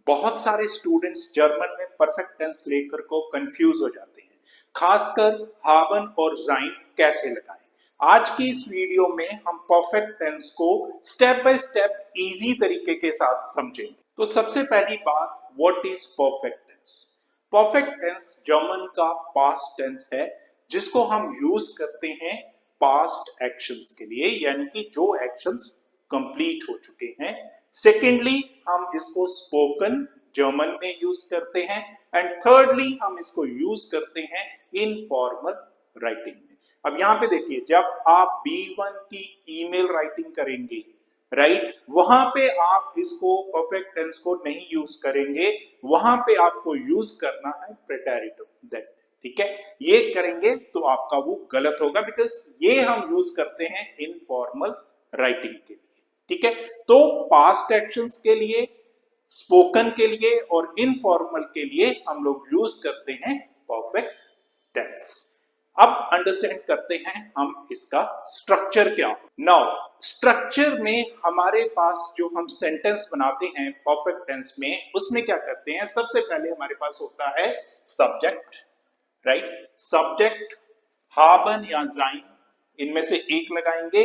बहुत सारे students German में परफेक्ट टेंस लेकर को कंफ्यूज हो जाते हैं, खासकर हावन और जाइन कैसे लगाएं। आज की इस वीडियो में हम परफेक्ट टेंस को स्टेप बाय स्टेप इजी तरीके के साथ समझेंगे। तो सबसे पहली बात, what is perfect tense? Perfect tense German का पास्ट टेंस है जिसको हम यूज करते हैं पास्ट एक्शंस के लिए, यानी कि जो एक्शंस कंप्लीट हो चुके हैं। सेकेंडली, हम इसको स्पोकन जर्मन में यूज करते हैं एंड थर्डली हम इसको यूज करते हैं इनफॉर्मल राइटिंग में। अब यहां पे देखिए, जब आप B1 की ईमेल राइटिंग करेंगे, राइट, वहां पे आप इसको परफेक्ट टेंस को नहीं यूज करेंगे, वहां पे आपको यूज करना है प्रेटेरिटो दैट। ठीक है, ये करेंगे तो आपका वो गलत होगा, बिकॉज ये हम यूज करते हैं इनफॉर्मल राइटिंग के लिए। ठीक है, तो पास्ट एक्शंस के लिए, स्पोकन के लिए और इनफॉर्मल के लिए हम लोग यूज करते हैं परफेक्ट टेंस। अब अंडरस्टैंड करते हैं हम इसका स्ट्रक्चर क्या हो। नाउ स्ट्रक्चर में हमारे पास जो हम सेंटेंस बनाते हैं परफेक्ट टेंस में, उसमें क्या करते हैं, सबसे पहले हमारे पास होता है सब्जेक्ट, राइट। सब्जेक्ट हाबन या जाइन, इनमें से एक लगाएंगे,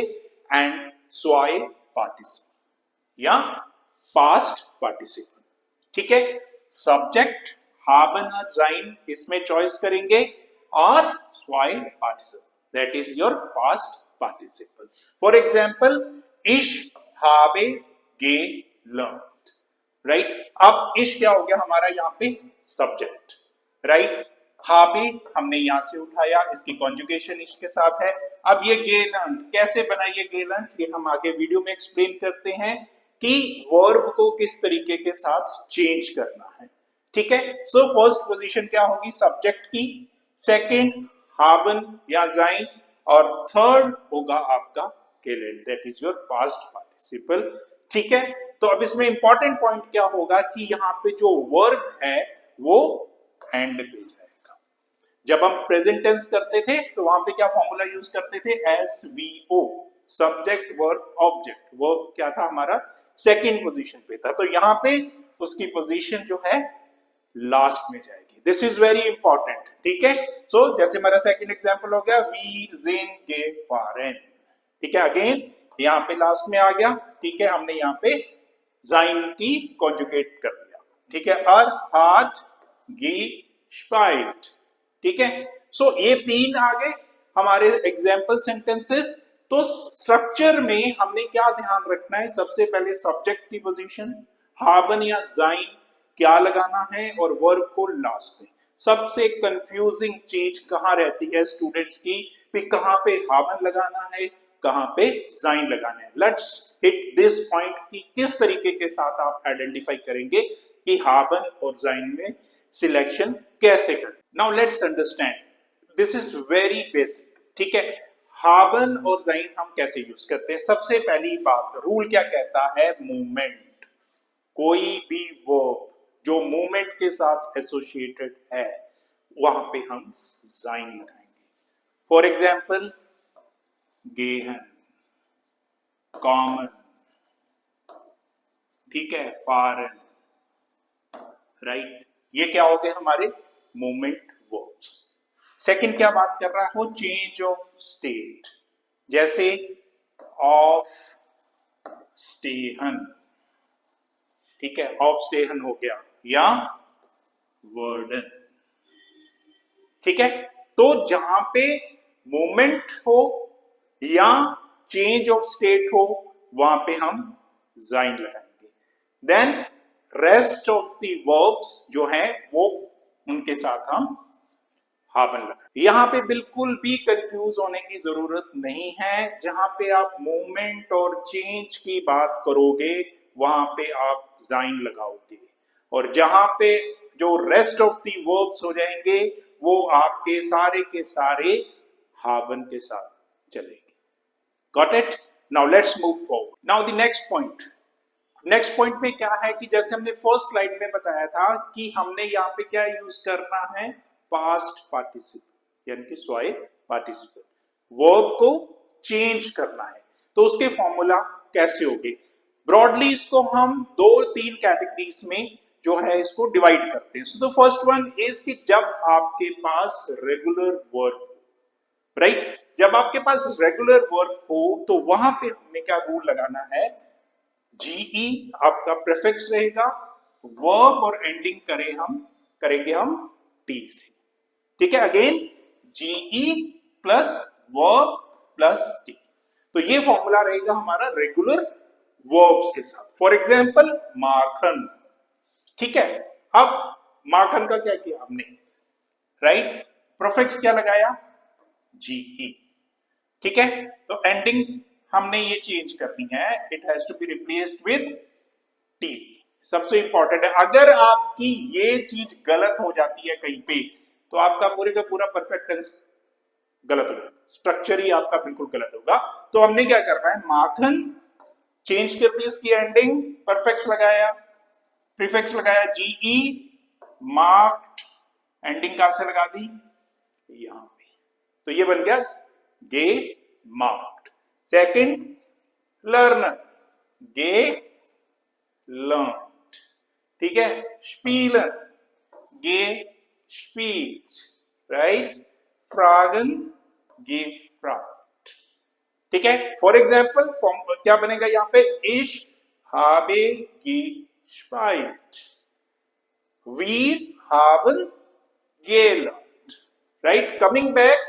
एंड स्वाय पार्टिसिपल या पास्ट पार्टिसिपल। ठीक है, सब्जेक्ट हाबन और जाइन इसमें चॉइस करेंगे और स्वाय participle, that is your past participle. For example, इश हाबे गे लर्न्ड, राइट। अब इश क्या हो गया हमारा यहाँ पे सब्जेक्ट, राइट। हाबे हमने यहां से उठाया, इसकी कॉन्जुगेशन इश के साथ है। अब ये गेलर्न कैसे बना, ये गेलर्न ये हम आगे वीडियो में एक्सप्लेन करते हैं कि वर्ब को किस तरीके के साथ चेंज करना है। ठीक है, सो फर्स्ट पोजीशन क्या होगी सब्जेक्ट की, सेकंड हाबन या जाइन, और थर्ड होगा आपका गेलेंट, that is your past participle. ठीक है, तो अब इसमें इंपॉर्टेंट पॉइंट क्या होगा कि यहाँ पे जो वर्ब है वो एंड पे जाएगा। जब हम प्रेजेंट टेंस करते थे तो वहां पे क्या फॉर्मूला यूज करते थे, SVO, subject verb object. Verb क्या था हमारा, सेकंड पोजीशन पे था, तो यहाँ पे उसकी पोजीशन जो है लास्ट में जाएगी। This is very important. ठीक है, सो जैसे हमारा सेकंड एग्जांपल हो गया, वीर जेन गे फारेन। ठीक है, अगेन यहाँ पे लास्ट में आ गया। ठीक है, हमने यहाँ पे जाइन की कॉन्जुगेट कर दिया। ठीक है, और हाथ गी स्पाइट। ठीक है, सो ये तीन आ गए हमारे एग्जाम्पल सेंटेंसेस। तो स्ट्रक्चर में हमने क्या ध्यान रखना है, सबसे पहले सब्जेक्ट की पोजीशन, हाबन या जाइन क्या लगाना है, और वर्ब को लास्ट में। सबसे कंफ्यूजिंग चीज कहां रहती है स्टूडेंट्स की, कि कहां पे हाबन लगाना है, कहां पे जाइन लगाना है। लेट्स हिट दिस पॉइंट कि किस तरीके के साथ आप आइडेंटिफाई करेंगे कि हाबन और जाइन में सिलेक्शन कैसे करें। Now let's understand, this is very basic. ठीक है, हाबन और जाइन हम कैसे यूज करते हैं। सबसे पहली बात, रूल क्या कहता है, मूवमेंट। कोई भी वर्ब जो मूवमेंट के साथ एसोसिएटेड है वहां पे हम जाइन लगाएंगे। फॉर एग्जाम्पल, गेहन, कॉमन, ठीक है, फॉरेन, राइट, ये क्या हो गए हमारे मूवमेंट वर्ब्स। सेकंड क्या बात कर रहा हो, चेंज ऑफ स्टेट, जैसे ऑफ स्टेहन। ठीक है, ऑफ स्टेहन हो गया, या वर्डन। ठीक है, तो जहां पे मूवमेंट हो या चेंज ऑफ स्टेट हो वहां पे हम जाइन लगाएंगे। Then rest of the verbs जो है वो उनके साथ हम हाबन लगाएंगे। यहां पे बिल्कुल भी कंफ्यूज होने की जरूरत नहीं है। जहां पे आप मूवमेंट और चेंज की बात करोगे वहां पे आप जाइन लगाओगे, और जहां पे जो रेस्ट ऑफ दी वर्ब्स हो जाएंगे वो आपके सारे के सारे हाबन के साथ चलेंगे। Got it? Now let's move forward. Now the next point. Next point में क्या है कि जैसे हमने फर्स्ट स्लाइड में बताया था कि हमने यहाँ पे क्या यूज करना है, पास्ट पार्टिसिपल, यानी कि स्वाय पार्टिसिपल। वर्ब को चेंज करना है, तो उसके फॉर्मूला कैसे होंगे। ब्रॉडली इसको हम दो तीन कैटेगरीज में जो है इसको डिवाइड करते हैं। So the first one is कि जब आपके पास रेगुलर वर्ब, राइट, जब आपके पास रेगुलर वर्ब हो तो वहां पे हमें क्या रूल लगाना है, जीई आपका प्रीफिक्स रहेगा, वर्ब और एंडिंग करेंगे हम टी से, ठीक है। Again G E plus verb plus T, तो ये फॉर्मूला रहेगा हमारा रेगुलर वर्ब्स के साथ। फॉर एग्जाम्पल माखन, ठीक है। अब माखन का क्या किया हमने, राइट, प्रीफिक्स क्या लगाया, जीई, ठीक है। तो एंडिंग हमने ये चेंज करनी है, it has to be replaced with T. सबसे इंपॉर्टेंट है, अगर आपकी ये चीज गलत हो जाती है कहीं पे तो आपका पूरे का पूरा परफेक्ट टेंस गलत होगा, स्ट्रक्चर ही आपका बिल्कुल गलत होगा। तो हमने क्या करना है, माखन चेंज कर दी उसकी एंडिंग, परफेक्ट लगाया, प्रीफिक्स लगाया जीई, मार्क्ड, एंडिंग कहां से लगा दी, यहां पे, तो ये बन गया गे मार्क्ड। सेकंड लर्नर, गे लर्नड, ठीक है। स्पीलर, गे स्पीच, राइट। फ्रागन, गे फ्राग्ड, ठीक है। फॉर एग्जाम्पल फॉर्म क्या बनेगा यहां पे, इश habe gespielt, wir haben gelernt, right। coming back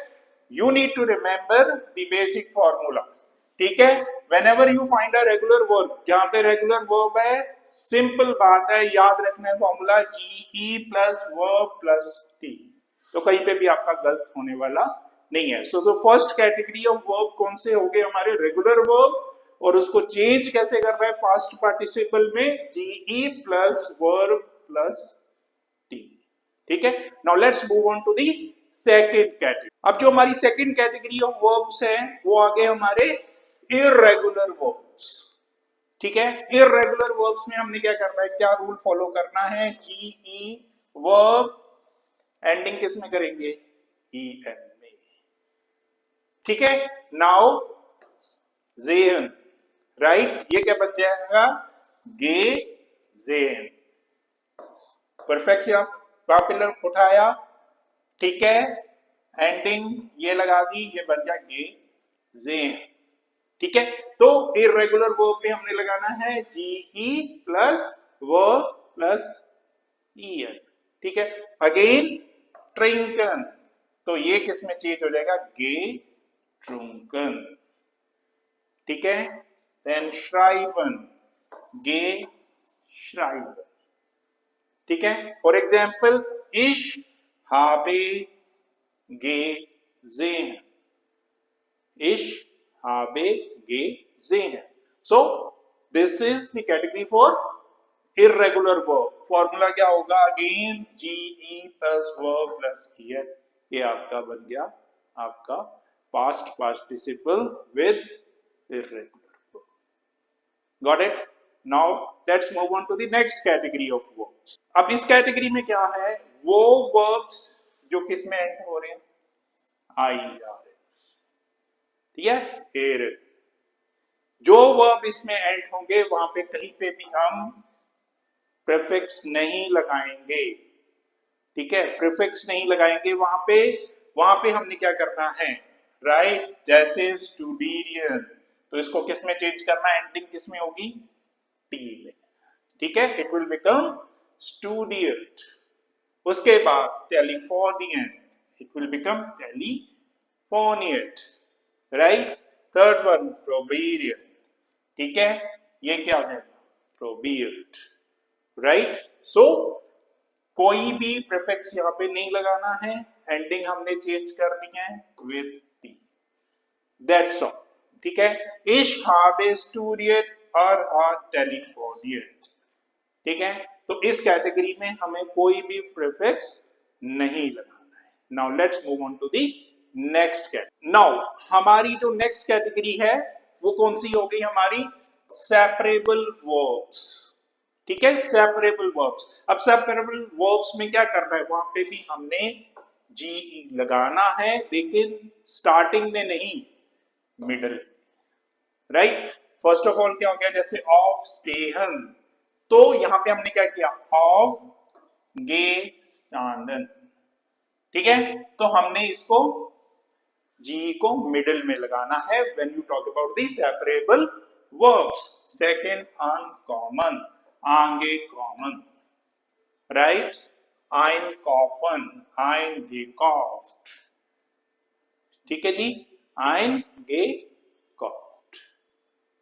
you need to remember the basic formula, ठीक है। whenever you find a regular verb, जहां पे रेगुलर वर्ब है, सिंपल बात है, याद रखना है formula GE plus verb plus T, तो कहीं पे भी आपका गलत होने वाला नहीं है। So first category of verb कौन से हो गए हमारे, रेगुलर वर्ब, और उसको चेंज कैसे कर रहा है पास्ट पार्टिसिपल में, G E plus verb plus T, ठीक है। Now let's move on to the second category. अब जो हमारी सेकंड कैटेगरी ऑफ वर्ब्स है वो आ गए हमारे इररेगुलर वर्ब्स, ठीक है। इररेगुलर वर्ब्स में हमने क्या करना है, क्या रूल फॉलो करना है, जीई वर्ब एंडिंग किस में करेंगे, ई एन में, ठीक है। नाउ जेन, राइट, ये क्या बच जाएगा, गे जेन, परफेक्ट से आप उठाया, ठीक है, एंडिंग ये लगा दी, ये बन गया गे जेन, ठीक है। तो इररेगुलर वर्ब में हमने लगाना है G E plus verb plus E N, ठीक है। अगेन ट्रिंकन, तो ये किस में चेंज हो जाएगा, गे ट्रुंकन, ठीक है। देन श्राइबन, गे श्राइबन, ठीक है। फॉर एग्जाम्पल इश habe gesehen, ich habe gesehen, so this is the category for irregular verb। Formula क्या होगा, again G E plus verb plus E N, ये आपका बन गया आपका past participle with irregular verb, got it। now let's move on to the next category of verbs। अब इस category में क्या है, वो verbs जो किस में एंड हो रहे हैं, आई आ रहे, ठीक है। फिर जो वर्ब इसमें एंड होंगे वहां पे कहीं पे भी हम प्रीफिक्स नहीं लगाएंगे, ठीक है, प्रीफिक्स नहीं लगाएंगे वहां पे हमने क्या करना है, राइट। जैसे स्टूडियन, तो इसको किस में चेंज करना, एंडिंग किस में होगी, टी में, ठीक है। इट विल बिकम स्टूडियट। उसके बाद टेलीफोनियन, इट विल बिकम टेलीफोनियट, राइट। थर्ड वन प्रोबेरियन, ठीक है, ये क्या हो जाएगा, प्रोबियट, राइट। सो कोई भी प्रीफिक्स यहां पे नहीं लगाना है, एंडिंग हमने चेंज करनी है विद टी, दैट्स ऑल, ठीक है। इश habe studiert और टेलीफोनियट, ठीक है। तो इस कैटेगरी में हमें कोई भी प्रीफिक्स नहीं लगाना है। Now let's move on to the next category. Now हमारी जो नेक्स्ट कैटेगरी है वो कौन सी हो गई हमारी, सेपरेबल वर्ब्स, ठीक है। सेपरेबल वर्ब्स, अब सेपरेबल वर्ब्स में क्या करना है, वहां पे भी हमने जी लगाना है, लेकिन स्टार्टिंग में नहीं, middle, right. First of all क्या हो गया, जैसे ऑफ स्टेहन, तो यहां पे हमने क्या किया, aufgestanden, ठीक है। तो हमने इसको जी को मिडिल में लगाना है when you talk about the separable verbs. Second uncommon, आगे कॉमन, राइट, einkaufen, eingekauft, ठीक है जी, eingekauft,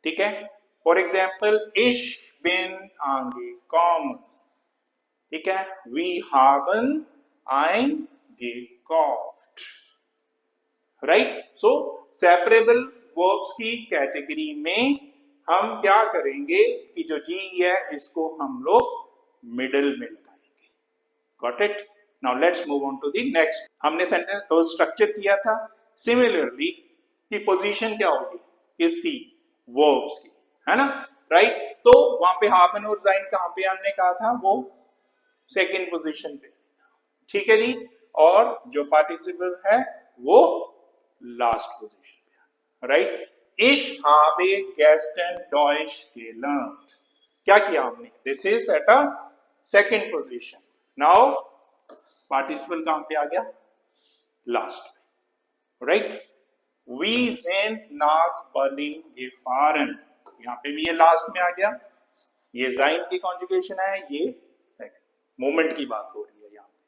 ठीक है। For example ich bin angekommen, ठीक है, we haben eingekauft, right. So separable verbs की कैटेगरी में हम क्या करेंगे कि जो जी है इसको हम लोग मिडिल में लगाएंगे। Got it. Now let's move on to the next. हमने सेंटेंस को स्ट्रक्चर किया था सिमिलरली की पोजीशन क्या होगी इसकी, वर्ब्स की, है ना, राइट। तो वहां पे हावन और जाइन कहां पे हमने कहा था, वो सेकंड पोजीशन पे, ठीक है जी। और जो पार्टिसिपल है वो लास्ट पोजीशन पे, right. Ich habe gestern Deutsch gelernt, क्या किया हमने, this is at a second position. Now participle कहां पे आ गया, लास्ट में, right. We sind nach Berlin gefahren, यहां पे भी ये लास्ट में आ गया, ये जाइन की कॉन्जुगेशन है, ये मोमेंट की बात हो रही है यहां पे,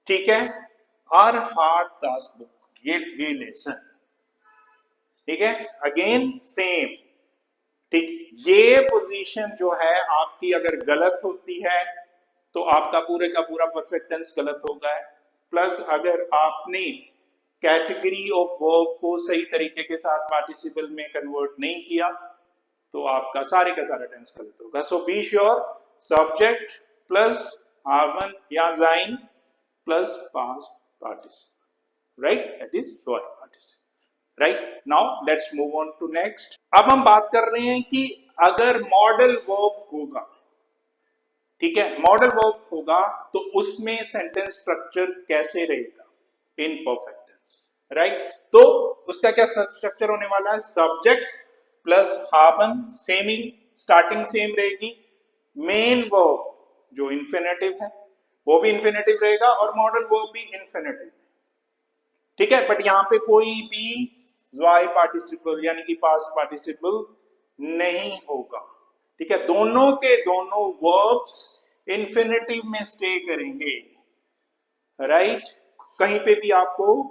ठीक है। आर हार्ट दास बुक, ये लेसन, ठीक है, अगेन सेम, ठीक। ये पोजीशन जो है आपकी अगर गलत होती है तो आपका पूरे का पूरा परफेक्ट टेंस गलत होगा, प्लस अगर आपने कैटेगरी ऑफ वर्ब को सही तरीके के साथ पार्टिसिपल में कन्वर्ट नहीं किया तो आपका सारे का सारा टेंस गलत होगा। So be sure, subject plus हावन या जाइन plus past participle, right, that is lower participle, right. Now let's move on to next. अब हम बात कर रहे हैं कि अगर मॉडल वर्ब होगा, ठीक है, मॉडल वर्ब होगा तो उसमें सेंटेंस स्ट्रक्चर कैसे रहेगा इन परफेक्ट टेंस, राइट। तो उसका क्या स्ट्रक्चर होने वाला है, सब्जेक्ट प्लस हावन, सेमिंग, स्टार्टिंग सेम रहेगी, मेन वर्ब जो इन्फिनेटिव है वो भी इन्फिनेटिव रहेगा और मॉडल वर्ब भी इन्फिनेटिव, ठीक है। बट यहां पे कोई भी वाई पार्टिसिपल यानी कि पास्ट पार्टिसिपल नहीं होगा, ठीक है। दोनों के दोनों वर्ब्स इन्फिनेटिव में स्टे करेंगे, राइट। कहीं पे भी आपको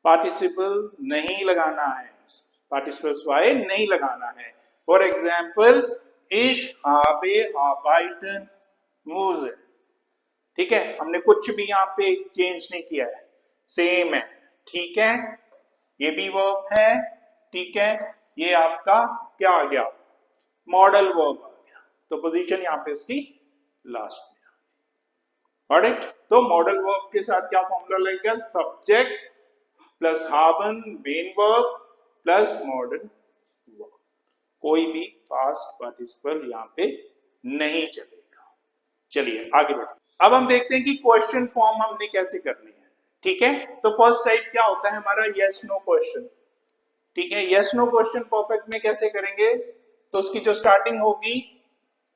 पार्टिसिपल नहीं लगाना है, पार्टिसिपल्स वाई नहीं लगाना है। For example ich habe arbeiten müssen, ठीक है, हमने कुछ भी यहाँ पे चेंज नहीं किया है, सेम है, ठीक है। ये भी वर्ब है, ठीक है, ये आपका क्या आ गया, मॉडल वर्ब आ गया, तो पोजीशन यहाँ पे उसकी लास्ट में आ गई, ऑलराइट। तो मॉडल वर्ब के साथ क्या फॉर्मूला लगेगा, सब्जेक्ट प्लस हावन main verb plus modal verb, कोई भी पास्ट पार्टिसिपल यहाँ पे नहीं चलेगा। चलिए आगे बढ़ते, अब हम देखते हैं कि क्वेश्चन फॉर्म हमने कैसे करनी है, ठीक है। तो फर्स्ट टाइप क्या होता है हमारा, यस नो क्वेश्चन, ठीक है। यस नो क्वेश्चन परफेक्ट में कैसे करेंगे, तो उसकी जो स्टार्टिंग होगी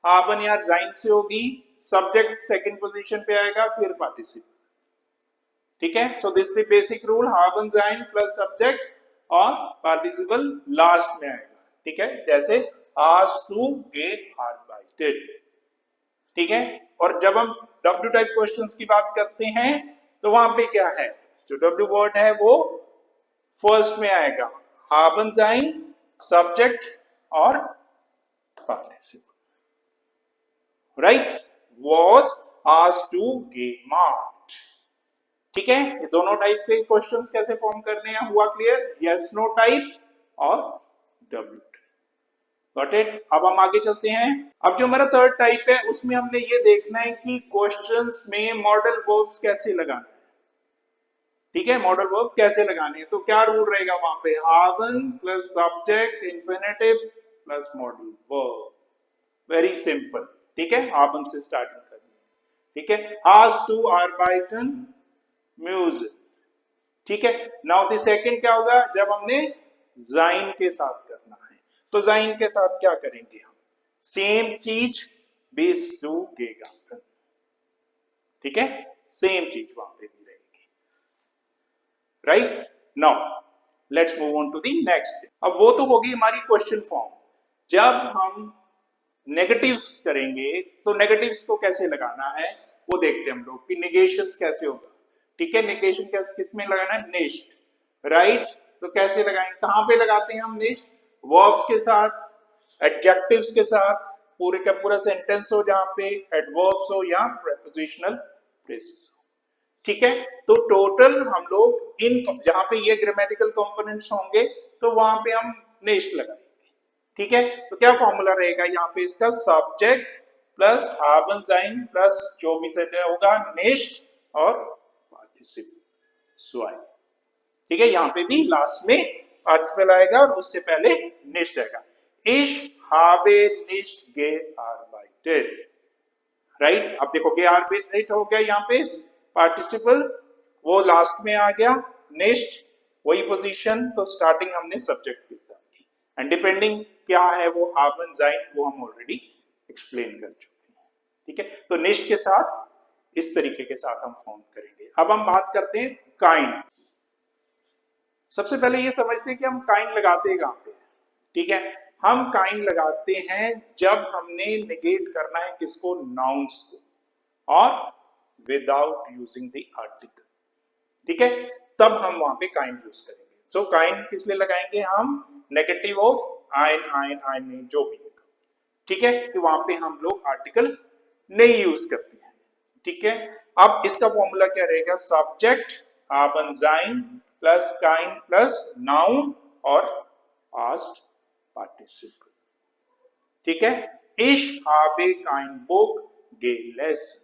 हावन या जाइन से होगी, सब्जेक्ट सेकंड पोजीशन पे आएगा, फिर पार्टिसिपल, ठीक है। So this the basic rule, हावन जाइन प्लस सब्जेक्ट और पार्टिसिपल लास्ट में आएगा, ठीक है। जैसे आज तू गेट आर्बाइटेड, ठीक है। और जब हम डब्ल्यू टाइप क्वेश्चंस की बात करते हैं तो वहां पे क्या है, जो डब्ल्यू वर्ड है वो फर्स्ट में आएगा, हावन जाइन सब्जेक्ट और participle, right. was asked to get marked, ठीक है। ये दोनों टाइप के क्वेश्चंस कैसे फॉर्म करने हैं, हुआ क्लियर, यस नो टाइप और डब्ल्यू टाइप, गॉट इट। अब हम आगे चलते हैं। अब जो हमारा थर्ड टाइप है उसमें हमने ये देखना है कि क्वेश्चंस में मॉडल वर्ब्स कैसे लगाना है, ठीक है, मॉडल वर्ब कैसे लगाने हैं। तो क्या रूल रहेगा वहां पे, हावन plus subject infinitive plus modal verb, very simple, ठीक है। हावन से स्टार्टिंग करनी, ठीक है, hast du arbeiten müssen, ठीक है। नाउ द सेकंड क्या होगा, जब हमने जाइन के साथ करना है, तो जाइन के साथ क्या करेंगे हम, सेम चीज bist du gegangen। ठीक है, सेम चीज वहां पे भी रहेगी, right. Now let's move on to the next. अब वो तो होगी हमारी क्वेश्चन फॉर्म। जब हम नेगेटिव्स करेंगे तो नेगेटिव्स को कैसे लगाना है वो देखते हैं हम लोग कि नेगेशंस कैसे होगा। ठीक है, नेगेशन किस में लगाना है, नेस्ट, राइट। तो कैसे लगाएंगे, कहां पे लगाते हैं हम नेस्ट, वर्ब्स के साथ, एडजेक्टिव्स के साथ, पूरे का पूरा सेंटेंस हो जहां पे एडवर्ब्स हो या प्रीपोजिशनल फ्रेजेस हो। ठीक है, तो टोटल हम लोग इन जहां पे ये ग्रामेटिकल कंपोनेंट्स होंगे तो वहां पे हम नेस्ट लगाएंगे। ठीक है, तो क्या फॉर्मूला रहेगा यहाँ पे इसका, subject plus haben sein plus जो भी से होगा नेस्ट और पार्टिसिपल स्वाई। ठीक है, यहाँ पे भी लास्ट में पार्टिसिपल आएगा और उससे पहले नेस्ट आएगा। Ich habe nicht gearbeitet, right. अब देखो gearbeitet हो गया, यहाँ पे पार्टिसिपल वो लास्ट में आ गया, नेस्ट वही पोजीशन, तो स्टार्टिंग हमने सब्जेक्ट के साथ की एंड डिपेंडिंग क्या है वो haben sein वो हम ऑलरेडी एक्सप्लेन कर चुके हैं। ठीक है, तो नेस्ट के साथ इस तरीके के साथ हम फॉर्म करेंगे। अब हम बात करते हैं काइंड। सबसे पहले ये समझते हैं कि हम काइंड लगाते हैं कहां पे। ठीक है, हम काइंड लगाते हैं जब हमने नेगेट करना है किसको, नाउन्स को, और विदाउट यूजिंग द आर्टिकल। ठीक है, तब हम वहां पे काइंड यूज करेंगे। सो काइंड किस लिए लगाएंगे हम, नेगेटिव ऑफ आइन आइन आइन जो भी है। ठीक है, कि वहां पे हम लोग आर्टिकल नहीं यूज करते हैं। ठीक है, अब इसका फॉर्मूला क्या रहेगा, subject haben sein plus kind plus noun और पास्ट पार्टिसिपल। ठीक है, ich habe kein Buch gelesen,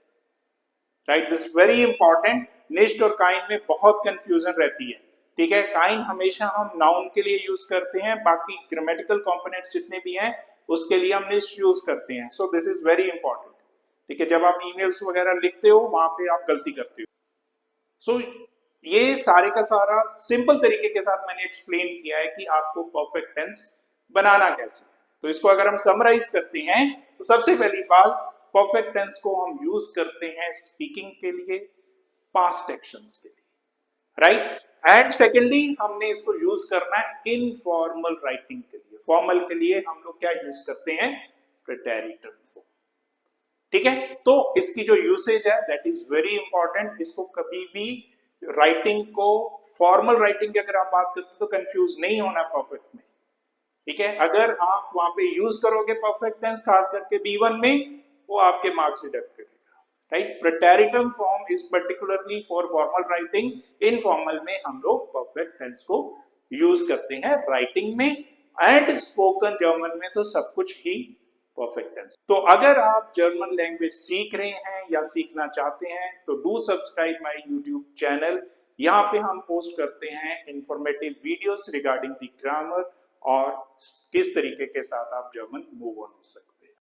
right. This very important. Nest और काइंड में बहुत कंफ्यूजन रहती है। ठीक है, काइंड हमेशा हम नाउन के लिए यूज करते हैं, बाकी ग्रामेटिकल कंपोनेंट्स जितने भी हैं उसके लिए हम नेस्ट यूज करते हैं। So this is very important. ठीक है, जब आप ईमेल्स वगैरह लिखते हो वहां पे आप गलती करते हो। सो ये सारे का सारा सिंपल तरीके के साथ मैंने एक्सप्लेन किया है कि आपको परफेक्ट टेंस बनाना कैसे। तो इसको अगर हम समराइज करते हैं तो सबसे पहली बात, परफेक्ट टेंस को हम यूज करते हैं स्पीकिंग के लिए, पास्ट एक्शंस के लिए, राइट। एंड सेकेंडली हमने इसको यूज करना है इनफॉर्मल राइटिंग के लिए। फॉर्मल के लिए हम लोग क्या यूज करते हैं, प्रेटेरिटम फॉर्म। ठीक है, तो इसकी जो यूसेज है दैट इज वेरी इंपॉर्टेंट। इसको कभी भी राइटिंग को, फॉर्मल राइटिंग की अगर आप बात करते हो तो कंफ्यूज नहीं होना परफेक्ट में। ठीक है, अगर आप वहां पे यूज करोगे परफेक्ट टेंस खास करके B1 में, वो आपके मार्क्स डिडक्ट करेगा, राइट। प्रेटेरिटम form is particularly for formal writing. Informal में हम लोग परफेक्ट टेंस को यूज करते हैं राइटिंग में, एंड स्पोकन जर्मन में तो सब कुछ ही परफेक्ट टेंस। तो अगर आप जर्मन लैंग्वेज सीख रहे हैं या सीखना चाहते हैं तो do subscribe my YouTube channel. यहाँ पे हम पोस्ट करते हैं informative videos regarding the grammar और किस तरीके के साथ आप जर्मन मूव ऑन हो सकते हैं।